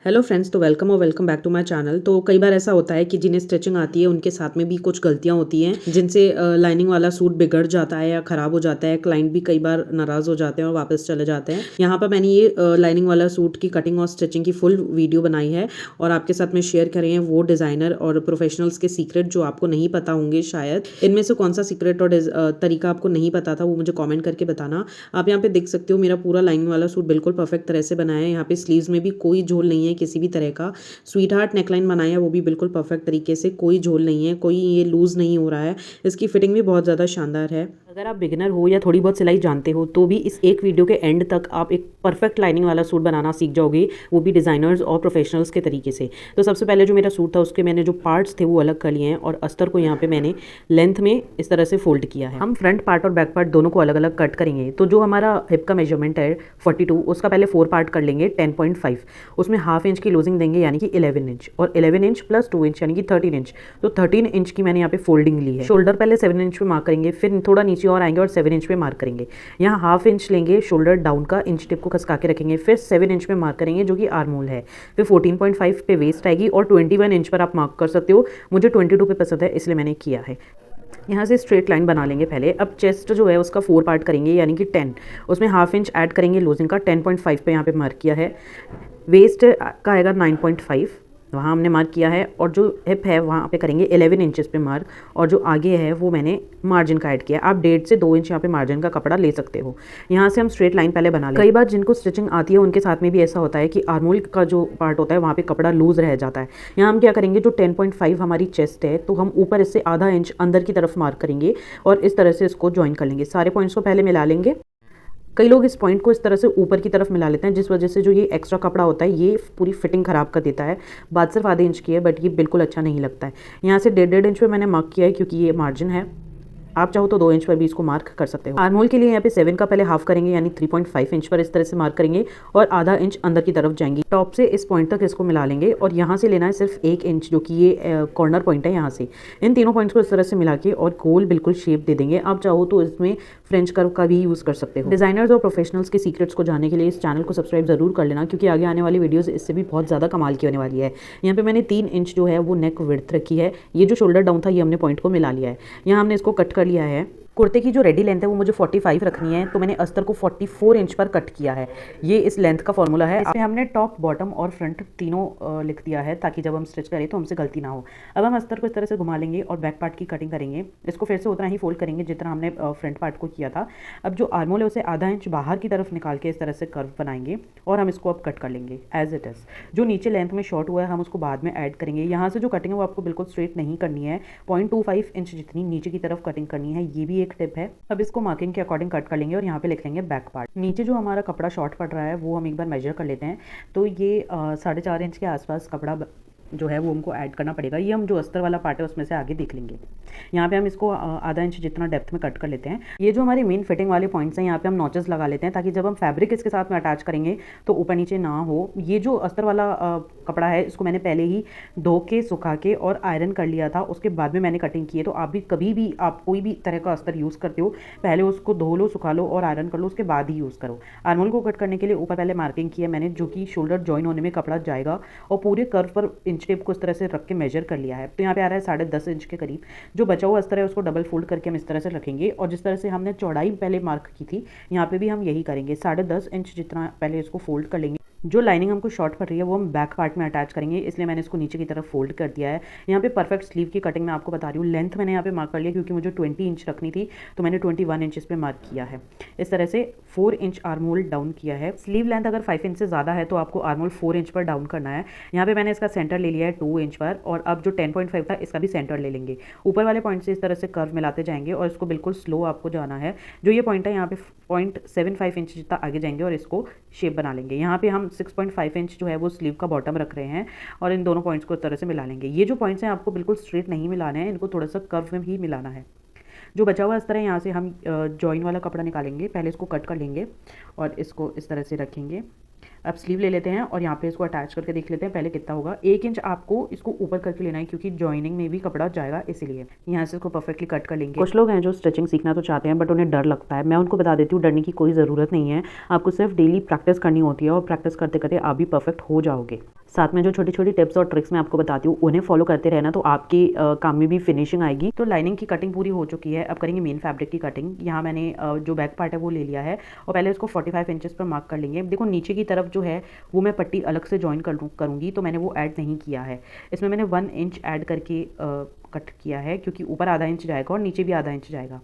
Hello friends, तो welcome back to my channel. तो कई बार ऐसा होता है कि जिन्हें स्टिचिंग आती है उनके साथ में भी कुछ गलतियां होती हैं जिनसे लाइनिंग वाला सूट बिगड़ जाता है या ख़राब हो जाता है। क्लाइंट भी कई बार नाराज़ हो जाते हैं और वापस चले जाते हैं। यहाँ पर मैंने ये लाइनिंग वाला सूट की कटिंग और स्टिचिंग की फुल वीडियो बनाई है और आपके साथ में शेयर करें हैं वो डिज़ाइनर और प्रोफेशनल्स के सीक्रेट जो आपको नहीं पता होंगे। शायद इनमें से कौन सा सीक्रेट और तरीका आपको नहीं पता था वो मुझे कॉमेंट करके बताना। आप यहाँ पे देख सकते हो मेरा पूरा लाइनिंग वाला सूट बिल्कुल परफेक्ट तरह से बनाया है। यहाँ पे स्लीव्स में भी कोई झोल नहीं है किसी भी तरह का। स्वीट हार्ट नेकलाइन बनाया है वो भी बिल्कुल परफेक्ट तरीके से, कोई झोल नहीं है, कोई ये लूज नहीं हो रहा है। इसकी फिटिंग भी बहुत ज़्यादा शानदार है। अगर आप बिगिनर हो या थोड़ी बहुत सिलाई जानते हो तो भी इस एक वीडियो के एंड तक आप एक परफेक्ट लाइनिंग वाला सूट बनाना सीख जाओगे, वो भी डिज़ाइनर्स और प्रोफेशनल्स के तरीके से। तो सबसे पहले जो मेरा सूट था उसके मैंने जो पार्ट्स थे वो अलग कर लिए हैं और अस्तर को यहाँ पे मैंने लेंथ में इस तरह से फोल्ड किया है। हम फ्रंट पार्ट और बैक पार्ट दोनों को अलग अलग कट करेंगे। तो जो हमारा हिप का मेजरमेंट है 42, उसका पहले 4 पार्ट कर लेंगे 10.5, उसमें हाफ इंच की लूजिंग देंगे यानी कि 11 इंच, और 11 इंच प्लस 2 इंच यानी कि 13 इंच। तो 13 इंच की मैंने यहाँ पे फोल्डिंग ली है। शोल्डर पहले 7 इंच पे मार्क करेंगे, फिर थोड़ा नीचे और आएंगे और 7 इंच पे मार्क करेंगे। यहाँ हाफ इंच लेंगे शोल्डर डाउन का, इंच टिप को खसका के रखेंगे, फिर 7 इंच पे मार्क करेंगे जो कि आर्म होल है। फिर 14.5 पे वेस्ट आएगी और 21 इंच पर आप मार्क कर सकते हो। मुझे 22 पे पसंद है इसलिए मैंने किया है। यहाँ से स्ट्रेट लाइन बना लेंगे पहले। अब चेस्ट जो है उसका 4 पार्ट करेंगे यानी कि 10, उसमें हाफ इंच ऐड करेंगे लूजिंग का। 10.5 पे यहाँ पे मार्क किया है। वेस्ट का आएगा 9.5, वहाँ हमने मार्क किया है। और जो हिप है वहाँ पे करेंगे 11 इंचेस पे मार्क, और जो आगे है वो मैंने मार्जिन का ऐड किया। आप 1.5 से 2 इंच यहाँ पे मार्जिन का कपड़ा ले सकते हो। यहाँ से हम स्ट्रेट लाइन पहले बना लें। कई बार जिनको स्टिचिंग आती है उनके साथ में भी ऐसा होता है कि आर्मोल का जो पार्ट होता है वहाँ पे कपड़ा लूज रह जाता है। यहाँ हम क्या करेंगे, जो 10.5 हमारी चेस्ट है तो हम ऊपर इससे आधा इंच अंदर की तरफ मार्क करेंगे और इस तरह से इसको ज्वाइन कर लेंगे। सारे पॉइंट्स को पहले मिला लेंगे। कई लोग इस पॉइंट को इस तरह से ऊपर की तरफ मिला लेते हैं जिस वजह से जो ये एक्स्ट्रा कपड़ा होता है ये पूरी फिटिंग खराब कर देता है। बात सिर्फ आधे इंच की है बट ये बिल्कुल अच्छा नहीं लगता है। यहाँ से 1.5 इंच पे मैंने मार्क किया है क्योंकि ये मार्जिन है। आप चाहो तो 2 इंच पर भी इसको मार्क कर सकते हो। आर्म होल के लिए यहाँ पे 7 का पहले हाफ करेंगे यानी 3.5 इंच पर इस तरह से मार्क करेंगे और आधा इंच अंदर की तरफ जाएंगे। टॉप से इस पॉइंट तक इसको मिला लेंगे और यहाँ से लेना है सिर्फ 1 इंच जो कि ये कॉर्नर पॉइंट है। यहाँ से इन तीनों पॉइंट्स को इस तरह से मिला के और गोल बिल्कुल शेप दे देंगे। आप चाहो तो इसमें फ्रेंच कर्व का भी यूज़ कर सकते हो। डिजाइनर्स और प्रोफेशनल्स के सीक्रेट्स को जानने के लिए इस चैनल को सब्सक्राइब जरूर कर लेना क्योंकि आगे आने वाली वीडियोस इससे भी बहुत ज़्यादा कमाल की होने वाली है। यहाँ पे मैंने 3 इंच जो है वो नेक विड्थ रखी है। ये जो शोल्डर डाउन था ये हमने पॉइंट को मिला लिया है। यहाँ हमने इसको कट कर लिया है। कुर्ते की जो रेडी लेंथ है वो मुझे 45 रखनी है तो मैंने अस्तर को 44 इंच पर कट किया है। ये इस लेंथ का फॉर्मूला है। इसमें हमने टॉप बॉटम और फ्रंट तीनों लिख दिया है ताकि जब हम स्टिच करें तो हमसे गलती ना हो। अब हम अस्तर को इस तरह से घुमा लेंगे और बैक पार्ट की कटिंग करेंगे। इसको फिर से उतना ही फोल्ड करेंगे जितना हमने फ्रंट पार्ट को किया था। अब जो आर्मोल है उसे आधा इंच बाहर की तरफ निकाल के इस तरह से कर्व बनाएंगे और हम इसको अब कट कर लेंगे एज इट इज़। जो नीचे लेंथ में शॉर्ट हुआ है हम उसको बाद में ऐड करेंगे। यहाँ से जो कटिंग है वो आपको बिल्कुल स्ट्रेट नहीं करनी है, 0.25 इंच जितनी नीचे की तरफ कटिंग करनी है। ये भी एक टिप है। अब इसको मार्किंग के अकॉर्डिंग कट कर लेंगे और यहाँ पे लिख लेंगे बैक पार्ट। नीचे जो हमारा कपड़ा शॉर्ट पड़ रहा है वो हम एक बार मेजर कर लेते हैं। तो ये 4.5 इंच के आसपास कपड़ा जो है वो हमको ऐड करना पड़ेगा। ये हम जो अस्तर वाला पार्ट है उसमें से आगे देख लेंगे। यहाँ पे हम इसको आधा इंच जितना डेप्थ में कट कर लेते हैं। ये जो हमारी मेन फिटिंग वाले पॉइंट्स हैं यहाँ पे हम नॉचेस लगा लेते हैं ताकि जब हम फैब्रिक इसके साथ में अटैच करेंगे तो ऊपर नीचे ना हो। ये जो अस्तर वाला कपड़ा है इसको मैंने पहले ही धो के सुखा के और आयरन कर लिया था, उसके बाद में मैंने कटिंग की है। तो आप भी कभी भी आप कोई भी तरह का अस्तर यूज़ करते हो पहले उसको धो लो, सुखा लो और आयरन कर लो, उसके बाद ही यूज़ करो। आर्मोल को कट करने के लिए ऊपर पहले मार्किंग की है मैंने जो कि शोल्डर जॉइन होने में कपड़ा जाएगा, और पूरे कर्व पर इंच टेप को इस तरह से रख के मेजर कर लिया है। तो यहाँ पे आ रहा है 10.5 इंच के करीब। जो बचा हुआ अस्तर है उसको डबल फोल्ड करके हम इस तरह से रखेंगे और जिस तरह से हमने चौड़ाई पहले मार्क की थी यहाँ पे भी हम यही करेंगे। 10.5 इंच जितना पहले इसको फोल्ड कर लेंगे। जो लाइनिंग हमको शॉर्ट पड़ रही है वो हम बैक पार्ट में अटैच करेंगे, इसलिए मैंने इसको नीचे की तरफ फोल्ड कर दिया है। यहाँ पे परफेक्ट स्लीव की कटिंग मैं आपको बता रही हूँ। लेंथ मैंने यहाँ पे मार्क कर लिया क्योंकि मुझे 20 इंच रखनी थी तो मैंने 21 इंचेस पे मार्क किया है। इस तरह से 4 इंच आर्म होल डाउन किया है। स्लीव लेंथ अगर 5 इंच से ज़्यादा है तो आपको आर्म होल 4 इंच पर डाउन करना है। यहाँ पे मैंने इसका सेंटर ले लिया है 2 इंच पर, और अब जो 10.5 था इसका भी सेंटर ले लेंगे। ऊपर वाले पॉइंट से इस तरह से कर्व मिलाते जाएंगे और इसको बिल्कुल स्लो आपको जाना है। जो ये पॉइंट है यहाँ पे 0.75 इंच जितना आगे जाएंगे और इसको शेप बना लेंगे। यहाँ पे हम 6.5 इंच जो है वो स्लीव का बॉटम रख रहे हैं और इन दोनों पॉइंट्स को इस तरह से मिला लेंगे। ये जो पॉइंट्स हैं आपको बिल्कुल स्ट्रेट नहीं मिलाने हैं, इनको थोड़ा सा कर्व में ही मिलाना है। जो बचा हुआ अस्तर है यहाँ से हम जॉइन वाला कपड़ा निकालेंगे, पहले इसको कट कर लेंगे और इसको इस तरह से रखेंगे। अब स्लीव ले लेते हैं और यहाँ पे इसको अटैच करके देख लेते हैं पहले कितना होगा। 1 इंच आपको इसको ऊपर करके लेना है क्योंकि जॉइनिंग में भी कपड़ा जाएगा, इसीलिए यहाँ से इसको परफेक्टली कट कर लेंगे। कुछ लोग हैं जो स्टिचिंग सीखना तो चाहते हैं बट उन्हें डर लगता है। मैं उनको बता देती हूँ डरने की कोई ज़रूरत नहीं है। आपको सिर्फ डेली प्रैक्टिस करनी होती है और प्रैक्टिस करते करते आप भी परफेक्ट हो जाओगे। साथ में जो छोटी-छोटी टिप्स और ट्रिक्स मैं आपको बताती हूँ, उन्हें फॉलो करते रहना तो आपके काम में भी फिनिशिंग आएगी। तो लाइनिंग की कटिंग पूरी हो चुकी है, अब करेंगे मेन फैब्रिक की कटिंग। यहाँ मैंने जो बैक पार्ट है वो ले लिया है और पहले इसको 45 इंचेस पर मार्क कर लेंगे। देखो नीचे की तरफ जो है वो मैं पट्टी अलग से जॉइन करूँगी, तो मैंने वो ऐड नहीं किया है। इसमें मैंने 1 इंच ऐड करके कट किया है, क्योंकि ऊपर आधा इंच जाएगा और नीचे भी आधा इंच जाएगा।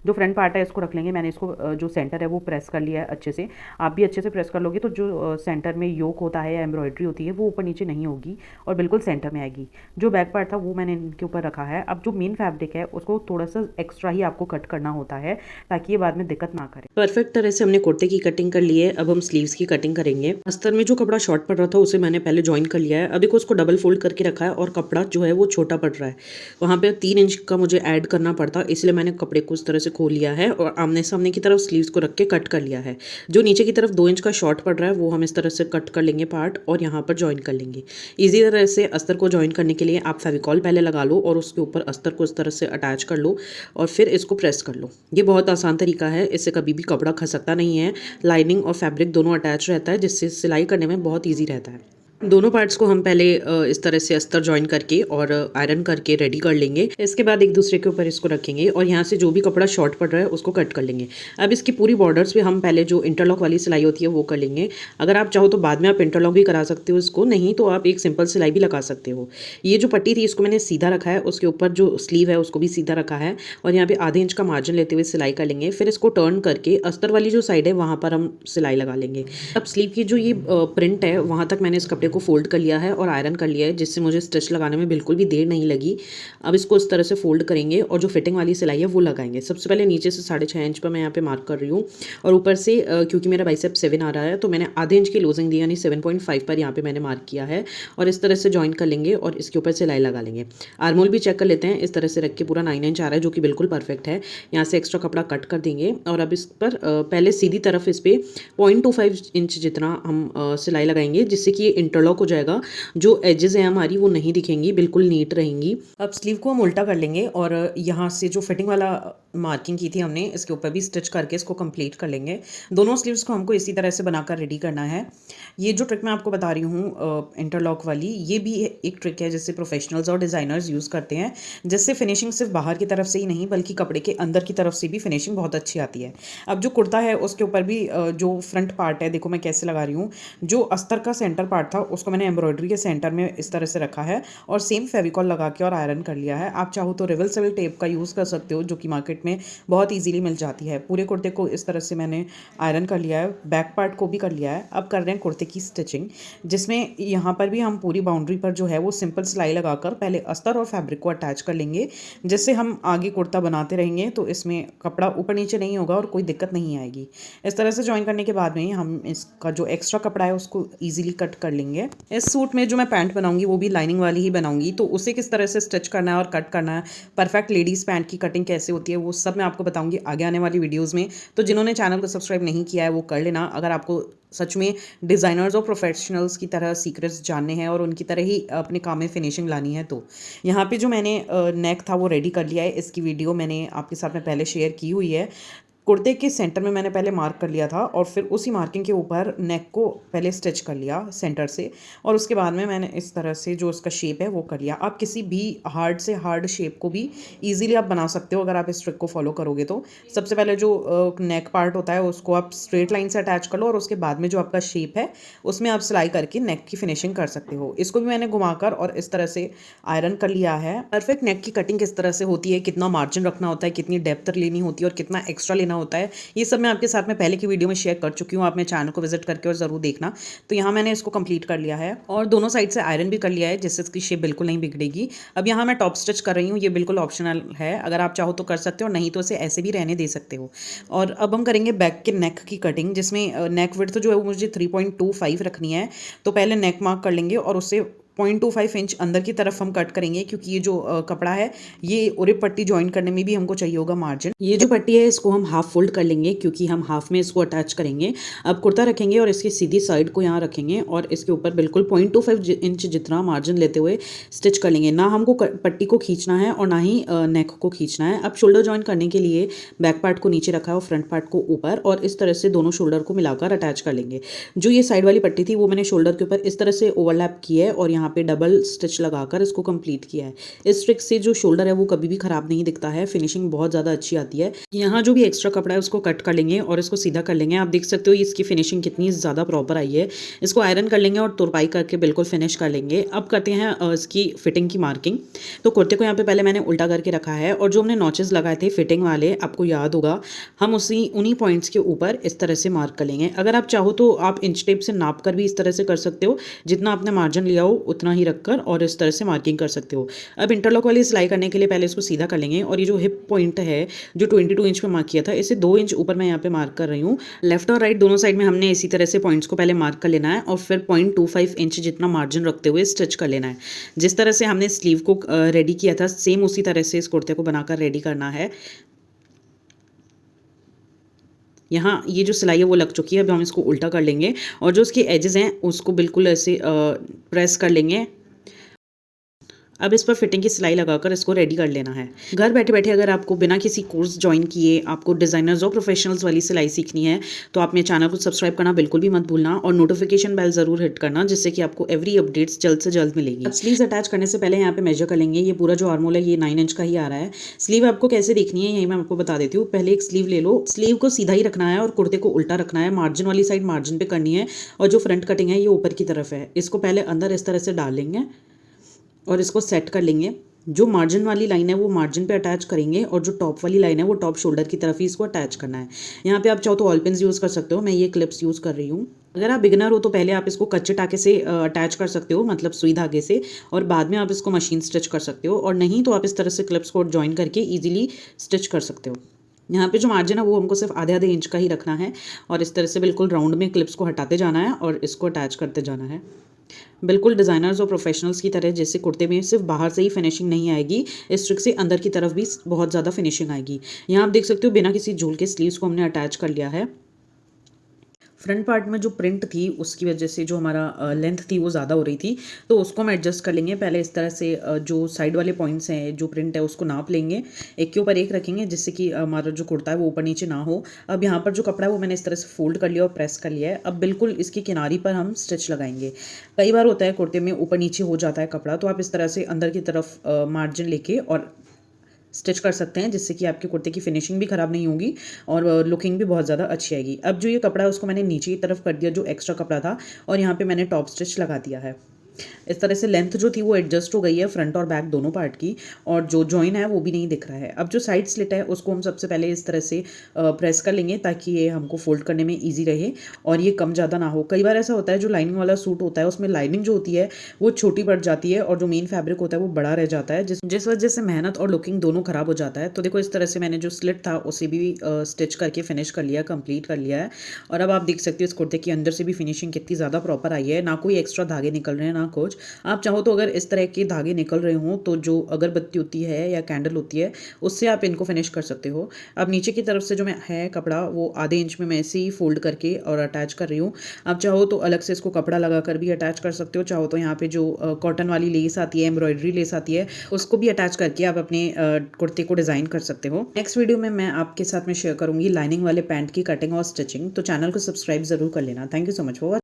जो फ्रंट पार्ट है इसको रख लेंगे। मैंने इसको जो सेंटर है वो प्रेस कर लिया है अच्छे से। आप भी अच्छे से प्रेस कर लोगे तो जो सेंटर में योक होता है या एम्ब्रॉयडरी होती है वो ऊपर नीचे नहीं होगी और बिल्कुल सेंटर में आएगी। जो बैक पार्ट था वो मैंने इनके ऊपर रखा है। अब जो मेन फैब्रिक है उसको थोड़ा सा एक्स्ट्रा ही आपको कट करना होता है, ताकि ये बाद में दिक्कत ना करे। परफेक्ट तरह से हमने कुर्ते की कटिंग कर ली है। अब हम स्लीव्स की कटिंग करेंगे। अस्तर में जो कपड़ा शॉर्ट पड़ रहा था उसे मैंने पहले ज्वाइन कर लिया है। अभी को उसको डबल फोल्ड करके रखा है और कपड़ा जो है वो छोटा पड़ रहा है। वहाँ पे 3 इंच का मुझे ऐड करना पड़ता, इसलिए मैंने कपड़े को इस तरह से खोल लिया है और आमने सामने की तरफ स्लीव्स को रख के कट कर लिया है। जो नीचे की तरफ 2 इंच का शॉर्ट पड़ रहा है वो हम इस तरह से कट कर लेंगे पार्ट और यहाँ पर ज्वाइन कर लेंगे। इजी तरह से अस्तर को ज्वाइन करने के लिए आप फेविकॉल पहले लगा लो और उसके ऊपर अस्तर को इस तरह से अटैच कर लो और फिर इसको प्रेस कर लो। ये बहुत आसान तरीका है, इससे कभी भी कपड़ा खसकता नहीं है। लाइनिंग और फैब्रिक दोनों अटैच रहता है, जिससे सिलाई करने में बहुत ईजी रहता है। दोनों पार्ट्स को हम पहले इस तरह से अस्तर ज्वाइन करके और आयरन करके रेडी कर लेंगे। इसके बाद एक दूसरे के ऊपर इसको रखेंगे और यहाँ से जो भी कपड़ा शॉर्ट पड़ रहा है उसको कट कर लेंगे। अब इसकी पूरी बॉर्डर्स पे हम पहले जो इंटरलॉक वाली सिलाई होती है वो कर लेंगे। अगर आप चाहो तो बाद में आप इंटरलॉक भी करा सकते हो इसको, नहीं तो आप एक सिंपल सिलाई भी लगा सकते हो। ये जो पट्टी थी इसको मैंने सीधा रखा है, उसके ऊपर जो स्लीव है उसको भी सीधा रखा है और यहाँ पे आधे इंच का मार्जिन लेते हुए सिलाई कर लेंगे। फिर इसको टर्न करके अस्तर वाली जो साइड है वहाँ पर हम सिलाई लगा लेंगे। अब स्लीव की जो ये प्रिंट है वहाँ तक मैंने इस कपड़े को फोल्ड कर लिया है और आयरन कर लिया है, जिससे मुझे स्टिच लगाने में बिल्कुल भी देर नहीं लगी। अब इसको इस तरह से फोल्ड करेंगे और जो फिटिंग वाली सिलाई है वो लगाएंगे। सबसे पहले नीचे से 6.5 इंच पर मैं यहाँ पे मार्क कर रही हूँ और ऊपर से क्योंकि मेरा बाइसेप 7 आ रहा है तो मैंने आधे इंच की लूजिंग दी, यानी 7.5 पर यहाँ पे मैंने मार्क किया है और इस तरह से ज्वाइन कर लेंगे और इसके ऊपर सिलाई लगा लेंगे। आर्मोल भी चेक कर लेते हैं। इस तरह से रख के पूरा 9 इंच आ रहा है, जो कि बिल्कुल परफेक्ट है। यहाँ से एक्स्ट्रा कपड़ा कट कर देंगे और अब इस पर पहले सीधी तरफ इस पर 0.25 इंच जितना हम सिलाई लगाएंगे, जिससे कि ये इंटरलॉक हो जाएगा। जो एजेस हैं हमारी वो नहीं दिखेंगी, बिल्कुल नीट रहेंगी। अब स्लीव को हम उल्टा कर लेंगे और यहाँ से जो फिटिंग वाला मार्किंग की थी हमने इसके ऊपर भी स्टिच करके इसको कंप्लीट कर लेंगे। दोनों स्लीव्स को हमको इसी तरह से बनाकर रेडी करना है। ये जो ट्रिक मैं आपको बता रही हूँ इंटरलॉक वाली, ये भी एक ट्रिक है जिससे प्रोफेशनल्स और डिज़ाइनर्स यूज़ करते हैं, जिससे फिनिशिंग सिर्फ बाहर की तरफ से ही नहीं बल्कि कपड़े के अंदर की तरफ से भी फिनिशिंग बहुत अच्छी आती है। अब जो कुर्ता है उसके ऊपर भी जो फ्रंट पार्ट है, देखो मैं कैसे लगा रही हूँ। जो अस्तर का सेंटर पार्ट था उसको मैंने एम्ब्रॉयडरी के सेंटर में इस तरह से रखा है और सेम फेविकॉल लगा के और आयरन कर लिया है। आप चाहो तो रिवर्सिबल टेप का यूज़ कर सकते हो, जो कि मार्केट में बहुत इजीली मिल जाती है। पूरे कुर्ते को इस तरह से मैंने आयरन कर लिया है, बैक पार्ट को भी कर लिया है। अब कर रहे हैं कुर्ते की स्टिचिंग, जिसमें यहाँ पर भी हम पूरी बाउंड्री पर जो है वो सिंपल सिलाई लगाकर पहले अस्तर और फैब्रिक को अटैच कर लेंगे, जिससे हम आगे कुर्ता बनाते रहेंगे तो इसमें कपड़ा ऊपर नीचे नहीं होगा और कोई दिक्कत नहीं आएगी। इस तरह से ज्वाइन करने के बाद में हम इसका जो एक्स्ट्रा कपड़ा है उसको ईजिली कट कर लेंगे। इस सूट में जो मैं पैंट बनाऊंगी वो भी लाइनिंग वाली ही बनाऊंगी, तो उसे किस तरह से स्टिच करना है और कट करना है, परफेक्ट लेडीज़ पैंट की कटिंग कैसे होती है, वो सब मैं आपको बताऊंगी आगे आने वाली वीडियोज़ में। तो जिन्होंने चैनल को सब्सक्राइब नहीं किया है वो कर लेना, अगर आपको सच में डिज़ाइनर्स और प्रोफेशनल्स की तरह सीक्रेट्स जानने हैं और उनकी तरह ही अपने काम में फिनिशिंग लानी है। तो यहाँ पे जो मैंने नेक था वो रेडी कर लिया है। इसकी वीडियो मैंने आपके साथ में पहले शेयर की हुई है। कुर्ते के सेंटर में मैंने पहले मार्क कर लिया था और फिर उसी मार्किंग के ऊपर नेक को पहले स्टिच कर लिया सेंटर से और उसके बाद में मैंने इस तरह से जो उसका शेप है वो कर लिया। आप किसी भी हार्ड से हार्ड शेप को भी इजीली आप बना सकते हो अगर आप इस ट्रिक को फॉलो करोगे तो। सबसे पहले जो नेक पार्ट होता है उसको आप स्ट्रेट लाइन से अटैच कर लो और उसके बाद में जो आपका शेप है उसमें आप सिलाई करके नेक की फिनिशिंग कर सकते हो। इसको भी मैंने घुमाकर और इस तरह से आयरन कर लिया है। परफेक्ट नेक की कटिंग किस तरह से होती है, कितना मार्जिन रखना होता है, कितनी डेप्थ लेनी होती है और कितना एक्स्ट्रा लेना होता है, ये सब मैं आपके साथ में पहले की वीडियो में शेयर कर चुकी हूँ। आप मेरे चैनल को विजिट करके और ज़रूर देखना। तो यहाँ मैंने इसको कंप्लीट कर लिया है और दोनों साइड से आयरन भी कर लिया है, जिससे इसकी शेप बिल्कुल नहीं बिगड़ेगी। अब यहाँ मैं टॉप स्टिच कर रही हूँ, ये बिल्कुल ऑप्शनल है, अगर आप चाहो तो कर सकते हो, नहीं तो इसे ऐसे भी रहने दे सकते हो। और अब हम करेंगे बैक के नेक की कटिंग, जिसमें नेक विड्थ जो है वो मुझे 3.25 रखनी है। तो पहले नेक मार्क कर लेंगे और उससे 0.25 इंच अंदर की तरफ हम कट करेंगे, क्योंकि ये जो कपड़ा है ये उरिप पट्टी ज्वाइन करने में भी हमको चाहिए होगा मार्जिन। ये जो पट्टी है इसको हम हाफ फोल्ड कर लेंगे, क्योंकि हम हाफ में इसको अटैच करेंगे। अब कुर्ता रखेंगे और इसकी सीधी साइड को यहाँ रखेंगे और इसके ऊपर बिल्कुल 0.25 इंच जितना मार्जिन लेते हुए स्टिच कर लेंगे। ना हमको पट्टी को खींचना है और ना ही नेक को खींचना है। अब शोल्डर ज्वाइन करने के लिए बैक पार्ट को नीचे रखा है और फ्रंट पार्ट को ऊपर, और इस तरह से दोनों शोल्डर को मिलाकर अटैच कर लेंगे। जो ये साइड वाली पट्टी थी वो मैंने शोल्डर के ऊपर इस तरह से ओवरलैप की है और यहाँ पे डबल स्टिच लगाकर इसको कंप्लीट किया है। इस ट्रिक से जो शोल्डर है वो कभी भी खराब नहीं दिखता है, फिनिशिंग बहुत ज़्यादा अच्छी आती है। यहाँ जो भी एक्स्ट्रा कपड़ा है उसको कट कर लेंगे और इसको सीधा कर लेंगे। आप देख सकते हो इसकी फिनिशिंग कितनी ज़्यादा प्रॉपर आई है। इसको आयरन कर लेंगे और तुरपाई करके बिल्कुल फिनिश कर लेंगे। अब करते हैं इसकी फिटिंग की मार्किंग। तो कुर्ते को यहाँ पे पहले मैंने उल्टा करके रखा है और जो हमने नॉचेस लगाए थे फिटिंग वाले, आपको याद होगा, हम उन्हीं पॉइंट्स के ऊपर इस तरह से मार्क कर लेंगे। अगर आप चाहो तो आप इंच टेप से नाप कर भी इस तरह से कर सकते हो, जितना आपने मार्जिन लिया हो उतना ही रखकर, और इस तरह से मार्किंग कर सकते हो। अब इंटरलॉक वाली सिलाई करने के लिए पहले इसको सीधा कर लेंगे और ये जो हिप पॉइंट है जो 22 इंच पे मार्क किया था, इसे 2 इंच ऊपर मैं यहाँ पे मार्क कर रही हूँ। लेफ्ट और राइट दोनों साइड में हमने इसी तरह से पॉइंट्स को पहले मार्क कर लेना है और फिर 0.25 इंच जितना मार्जिन रखते हुए स्टिच कर लेना है। जिस तरह से हमने स्लीव को रेडी किया था सेम उसी तरह से इस कुर्ते को बनाकर रेडी करना है। यहाँ ये जो सिलाई है वो लग चुकी है। अब हम इसको उल्टा कर लेंगे और जो उसके एजेस हैं उसको बिल्कुल ऐसे प्रेस कर लेंगे। अब इस पर फिटिंग की सिलाई लगाकर इसको रेडी कर लेना है। घर बैठे बैठे अगर आपको बिना किसी कोर्स ज्वाइन किए आपको डिज़ाइनर्स और प्रोफेशनल्स वाली सिलाई सीखनी है तो आप मेरे चैनल को सब्सक्राइब करना बिल्कुल भी मत भूलना और नोटिफिकेशन बेल ज़रूर हिट करना, जिससे कि आपको एवरी अपडेट्स जल्द से जल्द मिलेगी। स्लीव्स अटैच करने से पहले यहाँ पे मेजर कर लेंगे। ये पूरा जो आर्मोल है ये 9 इंच का ही आ रहा है। स्लीव आपको कैसे देखनी है यही मैं आपको बता देती हूँ। पहले एक स्लीव ले लो, स्लीव को सीधा ही रखना है और कुर्ते को उल्टा रखना है। मार्जिन वाली साइड मार्जिन पे करनी है और जो फ्रंट कटिंग है ये ऊपर की तरफ है। इसको पहले अंदर इस तरह से डाल लेंगे और इसको सेट कर लेंगे। जो मार्जिन वाली लाइन है वो मार्जिन पे अटैच करेंगे और जो टॉप वाली लाइन है वो टॉप शोल्डर की तरफ ही इसको अटैच करना है। यहाँ पे आप चाहो तो ऑल पिन्स यूज़ कर सकते हो, मैं ये क्लिप्स यूज़ कर रही हूँ। अगर आप बिगिनर हो तो पहले आप इसको कच्चे टाके से अटैच कर सकते हो, मतलब सुई धागे से, और बाद में आप इसको मशीन स्टिच कर सकते हो, और नहीं तो आप इस तरह से क्लिप्स को ज्वाइन करके ईजिली स्टिच कर सकते हो। यहाँ पे जो मार्जिन है वो हमको सिर्फ आधे आधे इंच का ही रखना है और इस तरह से बिल्कुल राउंड में क्लिप्स को हटाते जाना है और इसको अटैच करते जाना है। बिल्कुल डिज़ाइनर्स और प्रोफेशनल्स की तरह, जैसे कुर्ते में सिर्फ बाहर से ही फिनिशिंग नहीं आएगी, इस ट्रिक से अंदर की तरफ भी बहुत ज़्यादा फिनिशिंग आएगी। यहाँ आप देख सकते हो बिना किसी झूल के स्लीव्स को हमने अटैच कर लिया है। फ्रंट पार्ट में जो प्रिंट थी उसकी वजह से जो हमारा लेंथ थी वो ज़्यादा हो रही थी, तो उसको हम एडजस्ट कर लेंगे। पहले इस तरह से जो साइड वाले पॉइंट्स हैं, जो प्रिंट है उसको नाप लेंगे, एक के ऊपर एक रखेंगे, जिससे कि हमारा जो कुर्ता है वो ऊपर नीचे ना हो। अब यहाँ पर जो कपड़ा है वो मैंने इस तरह से फोल्ड कर लिया और प्रेस कर लिया है। अब बिल्कुल इसकी किनारी पर हम स्टिच लगाएंगे। कई बार होता है कुर्ते में ऊपर नीचे हो जाता है कपड़ा, तो आप इस तरह से अंदर की तरफ मार्जिन लेके और स्टिच कर सकते हैं, जिससे कि आपके कुर्ते की फिनिशिंग भी ख़राब नहीं होगी और लुकिंग भी बहुत ज़्यादा अच्छी आएगी। अब जो ये कपड़ा है उसको मैंने नीचे की तरफ कर दिया, जो एक्स्ट्रा कपड़ा था, और यहाँ पे मैंने टॉप स्टिच लगा दिया है। इस तरह से लेंथ जो थी वो एडजस्ट हो गई है फ्रंट और बैक दोनों पार्ट की, और जो जॉइन है वो भी नहीं दिख रहा है। अब जो साइड स्लिट है उसको हम सबसे पहले इस तरह से प्रेस कर लेंगे ताकि ये हमको फोल्ड करने में ईजी रहे और ये कम ज़्यादा ना हो। कई बार ऐसा होता है जो लाइनिंग वाला सूट होता है उसमें लाइनिंग जो होती है वो छोटी पड़ जाती है और जो मेन फैब्रिक होता है वो बड़ा रह जाता है, जिस वजह से मेहनत और लुकिंग दोनों खराब हो जाता है। तो देखो इस तरह से मैंने जो स्लिट था उसे भी स्टिच करके फिनिश कर लिया, कंप्लीट कर लिया है। और अब आप देख सकते हो इस कुर्ते की अंदर से भी फिनिशिंग कितनी ज़्यादा प्रॉपर आई है, ना कोई एक्स्ट्रा धागे निकल रहे हैं ना कुछ। आप चाहो तो अगर इस तरह के धागे निकल रहे हों तो जो अगरबत्ती होती है या कैंडल होती है उससे आप इनको फिनिश कर सकते हो। अब नीचे की तरफ से जो मैं है कपड़ा वो आधे इंच में मैं ऐसे ही फोल्ड करके और अटैच कर रही हूँ। आप चाहो तो अलग से इसको कपड़ा लगा कर भी अटैच कर सकते हो, चाहो तो यहाँ पे जो कॉटन वाली लेस आती है, एम्ब्रॉयडरी लेस आती है, उसको भी अटैच करके आप अपने कुर्ते को डिज़ाइन कर सकते हो। नेक्स्ट वीडियो में मैं आपके साथ में शेयर करूँगी लाइनिंग वाले पैंट की कटिंग और स्टिचिंग, तो चैनल को सब्सक्राइब ज़रूर कर लेना। Thank you so much for